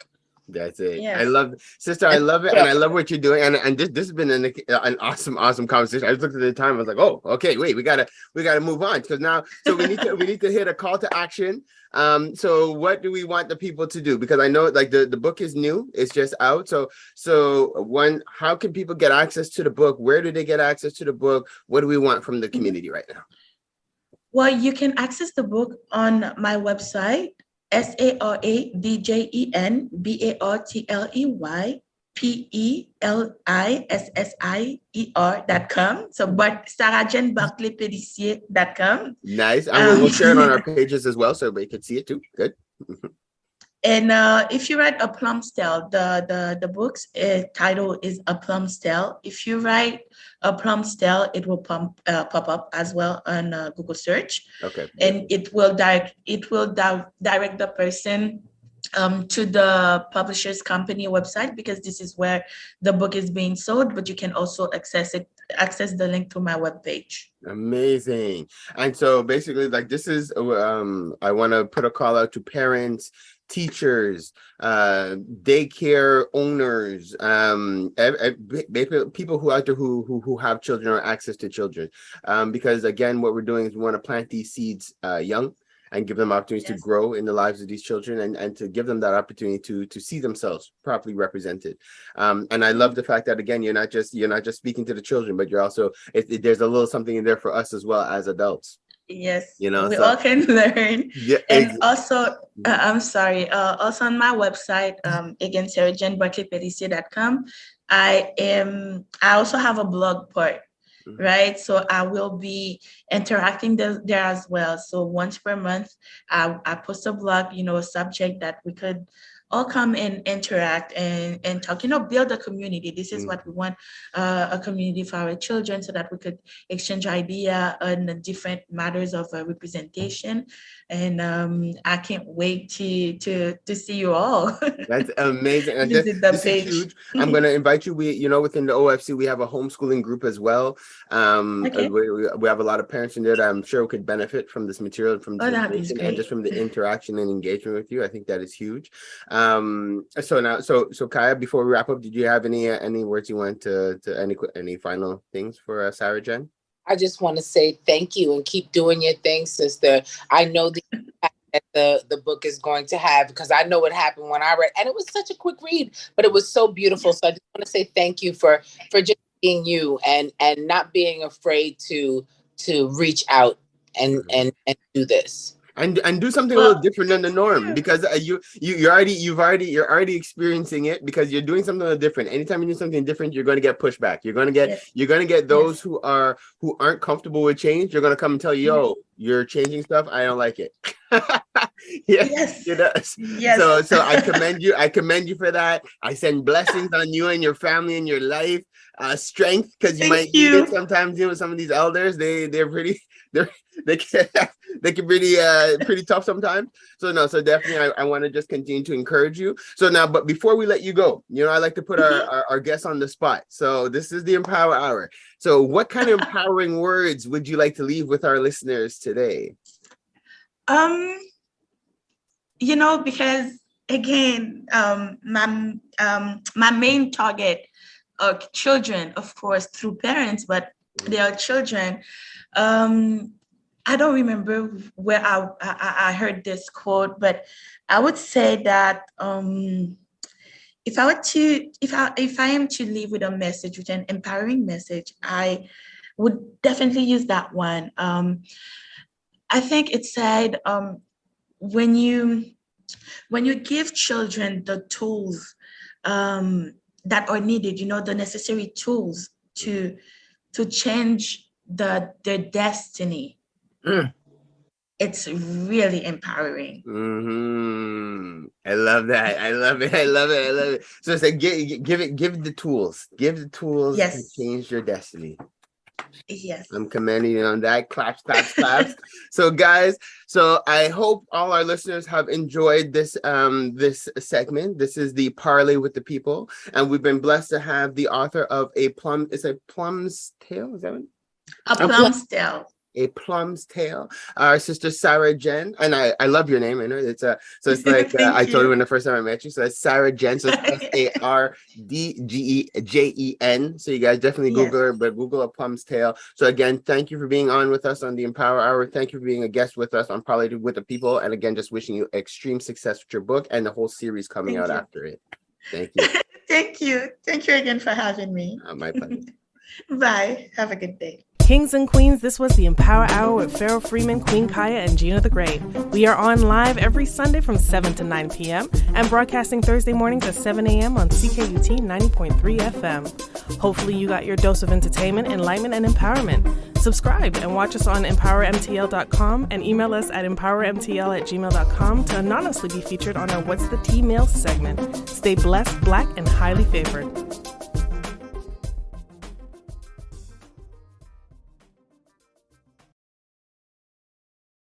That's it. Yes. I love it. Sister, I love it. And I love what you're doing. And this has been an awesome conversation. I just looked at the time. I was like, oh, okay, wait, we gotta move on. Because now, so we need to hit a call to action. So what do we want the people to do? Because I know, like, the book is new, it's just out. So how can people get access to the book? Where do they get access to the book? What do we want from the community right now? Well, you can access the book on my website, SaradjenBartleyPelissier.com. So, but Saradjen Bartley Pelissier.com. Nice. And we'll share it on our pages as well, so everybody can see it too. Good. And if you write A Plum Style, the book's title is A Plum Style. If you write A Plum Style, it will pop up as well on Google search. Okay. And it will direct the person to the publisher's company website, because this is where the book is being sold, but you can also access the link to my webpage. Amazing. And so basically, like, this is I want to put a call out to parents, teachers, daycare owners, people who out there who have children or access to children, because again, what we're doing is we want to plant these seeds young and give them opportunities to grow in the lives of these children, and to give them that opportunity to see themselves properly represented. And I love the fact that, again, you're not just speaking to the children, but you're also, there's a little something in there for us as well as adults. Yes, we all can learn. Yeah, and also, I'm sorry, also on my website, again, SaradjenBartleyPelissier.com, I also have a blog part, right? So I will be interacting there as well. So once per month, I post a blog, a subject that we could all come and interact and talk, build a community. This is what we want, a community for our children, so that we could exchange idea on the different matters of representation. And I can't wait to see you all. That's amazing. And Visit this the is page. huge. I'm going to invite you. Within the OFC, we have a homeschooling group as well. Okay. We have a lot of parents in there that I'm sure could benefit from this material, from this information, and just from the interaction and engagement with you. I think that is huge. So Kaya, before we wrap up, did you have any words you want to any final things for Saradjen? I just want to say thank you and keep doing your thing, sister. I know the impact that the book is going to have, because I know what happened when I read, and it was such a quick read, but it was so beautiful. So I just want to say thank you for just being you and not being afraid to reach out and do this. and do something a Well, little different than the thank norm, you. because you're already experiencing it, because you're doing something a little different. Anytime you do something different, you're going to get pushback. You're going to get Yes. those Yes. who aren't comfortable with change. You're going to come and tell you, yo, you're changing stuff, I don't like it. Yeah, Yes. you know. Yes. So I commend you for that. I send blessings on you and your family and your life, strength, because you Thank might need it you. sometimes. Dealing with some of these elders, they're pretty they can they can pretty tough sometimes. So definitely I want to just continue to encourage you. So now, but before we let you go, I like to put our guests on the spot. So this is the Empower Hour. So what kind of empowering words would you like to leave with our listeners today? Because again, my main target are children, of course, through parents, but they are children. I don't remember where I heard this quote, but I would say that if I am to leave with a message, with an empowering message, I would definitely use that one. I think it said, when you give children the tools that are needed, the necessary tools to change their destiny, it's really empowering. I love that. I love it. So it's like give the tools to change your destiny. Yes. I'm commending you on that. Claps. So guys, I hope all our listeners have enjoyed this segment. This is the Parlay with the People, and we've been blessed to have the author of Plum's Tale. Is that it? A Plum's Tale. A Plum's Tale. Our sister Saradjen, and I love your name. I know it's it's like I told you when the first time I met you. So it's Saradjen. So it's SARDGEJEN. So you guys definitely Google her, but Google A Plum's Tale. So again, thank you for being on with us on the Empower Hour. Thank you for being a guest with us on Parlay with the People. And again, just wishing you extreme success with your book and the whole series coming out after it. Thank you. Thank you again for having me. My pleasure. Bye. Have a good day. Kings and queens, this was the Empower Hour with Pharaoh Freeman, Queen Kaya, and Gina the Great. We are on live every Sunday from 7 to 9 p.m. and broadcasting Thursday mornings at 7 a.m. on CKUT 90.3 FM. Hopefully you got your dose of entertainment, enlightenment, and empowerment. Subscribe and watch us on empowermtl.com and email us at empowermtl@gmail.com to anonymously be featured on our What's the Tea Mail segment. Stay blessed, black, and highly favored.